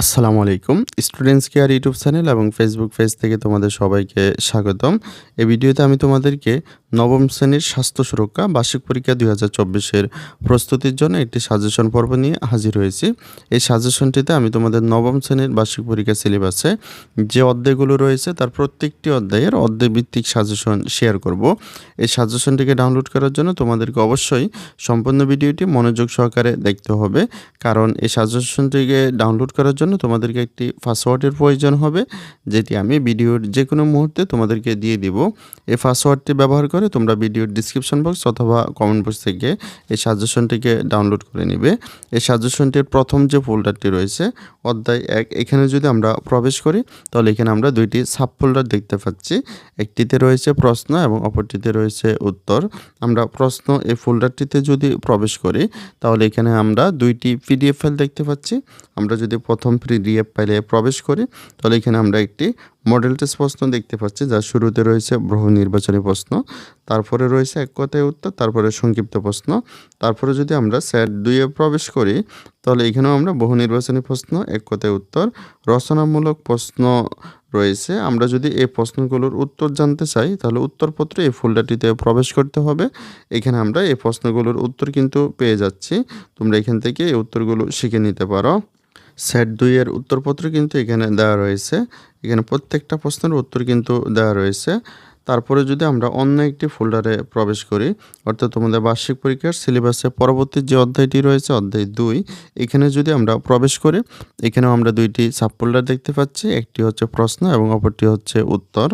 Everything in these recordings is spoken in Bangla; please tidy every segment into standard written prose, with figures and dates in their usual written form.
আসসালামু আলাইকুম। স্টুডেন্টস কেয়ার ইউটিউব চ্যানেল এবং ফেসবুক পেজ থেকে তোমাদের সবাইকে স্বাগতম। এই ভিডিওতে আমি তোমাদেরকে নবম শ্রেণীর স্বাস্থ্য সুরক্ষা বার্ষিক পরীক্ষা ২০২৪ এর প্রস্তুতির জন্য একটি সাজেশন পর্ব নিয়ে হাজির হয়েছি। এই সাজেশনটিতে আমি তোমাদের নবম শ্রেণীর বার্ষিক পরীক্ষা সিলেবাসে যে অধ্যায়গুলো রয়েছে তার প্রত্যেকটি অধ্যায়ের অধ্যায়ভিত্তিক সাজেশন শেয়ার করব। এই সাজেশনটিকে ডাউনলোড করার জন্য তোমাদেরকে অবশ্যই সম্পূর্ণ ভিডিওটি মনোযোগ সহকারে দেখতে হবে। কারণ এই সাজেশনটিকে ডাউনলোড করার জন্য তোমাদেরকে একটি পাসওয়ার্ডের প্রয়োজন হবে, যেটি আমি ভিডিওর যেকোনো মুহূর্তে তোমাদেরকে দিয়ে দিব। এই পাসওয়ার্ডটি ব্যবহার করে তোমরা ভিডিওর ডিসক্রিপশন বক্স অথবা কমেন্ট বক্স থেকে এই সাজেশনটিকে ডাউনলোড করে নিবে। এই সাজেশনটির প্রথম যে ফোল্ডারটি রয়েছে অধ্যায় ১, এখানে যদি আমরা প্রবেশ করি তাহলে এখানে আমরা দুইটি সাব ফোল্ডার দেখতে পাচ্ছি। একটিতে রয়েছে প্রশ্ন এবং অপরটিতে রয়েছে উত্তর। আমরা প্রশ্ন এই ফোল্ডারটিতে যদি প্রবেশ করি তাহলে এখানে আমরা দুইটি পিডিএফ ফাইল দেখতে পাচ্ছি। আমরা যদি প্রথম পিডিএফ ফাইলে প্রবেশ করি তাহলে এখানে আমরা একটি মডেল টেস্ট প্রশ্ন দেখতে পাচ্ছি, যার শুরুতে রয়েছে বহু নির্বাচনী প্রশ্ন, তারপরে রয়েছে এক কথায় উত্তর, তারপরে সংক্ষিপ্ত প্রশ্ন। তারপরে যদি আমরা সেট 2-এ প্রবেশ করি তাহলে এখানেও আমরা বহু নির্বাচনী প্রশ্ন, এক কথায় উত্তর, রচনামূলক প্রশ্ন রয়েছে। আমরা যদি এই প্রশ্নগুলোর উত্তর জানতে চাই তাহলে উত্তরপত্র এই ফোল্ডারটিতে প্রবেশ করতে হবে। এখানে আমরা এই প্রশ্নগুলোর উত্তর কিন্তু পেয়ে যাচ্ছি। তোমরা এখান থেকে এই উত্তরগুলো শিখে নিতে পারো। সেট 2 এর উত্তরপত্র কিন্তু এখানে দেওয়া রয়েছে। এখানে প্রত্যেকটা প্রশ্নের উত্তর কিন্তু দেওয়া রয়েছে। তারপরে যদি আমরা অন্য একটি ফোল্ডারে প্রবেশ করি, অর্থাৎ তোমাদের বার্ষিক পরীক্ষার সিলেবাসে পরবর্তী যে অধ্যায়টি রয়েছে অধ্যায় 2, এখানে যদি আমরা প্রবেশ করি এখানেও আমরা দুইটি সাব ফোল্ডার দেখতে পাচ্ছি। একটি হচ্ছে প্রশ্ন এবং অপরটি হচ্ছে উত্তর।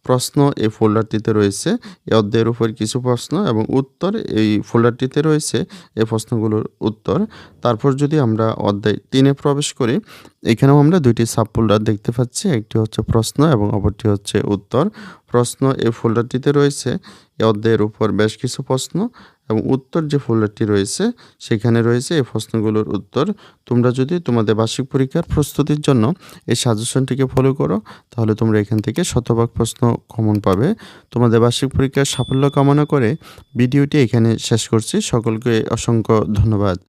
প্রশ্ন এই ফোল্ডারটিতে রয়েছে এই অধ্যায়ের উপর কিছু প্রশ্ন এবং উত্তর এই ফোল্ডারটিতে রয়েছে এই প্রশ্নগুলোর উত্তর। তারপর যদি আমরা অধ্যায় 3-এ প্রবেশ করি এখানেও আমরা দুইটি সাব ফোল্ডার দেখতে পাচ্ছি। একটি হচ্ছে প্রশ্ন এবং অপরটি হচ্ছে উত্তর। প্রশ্ন এই ফোল্ডারটিতে রয়েছে এই অধ্যায়ের উপর বেশ কিছু প্রশ্ন এবং উত্তর যে ফোল্ডারটি রয়েছে সেখানে রয়েছে এই প্রশ্নগুলোর উত্তর। তোমরা যদি তোমাদের বার্ষিক পরীক্ষার প্রস্তুতির জন্য এই সাজেশনটিকে ফলো করো তাহলে তোমরা এখান থেকে শতভাগ প্রশ্ন কমন পাবে। তোমাদের বার্ষিক পরীক্ষার সাফল্য কামনা করে ভিডিওটি এখানে শেষ করছি। সকলকে অসংখ্য ধন্যবাদ।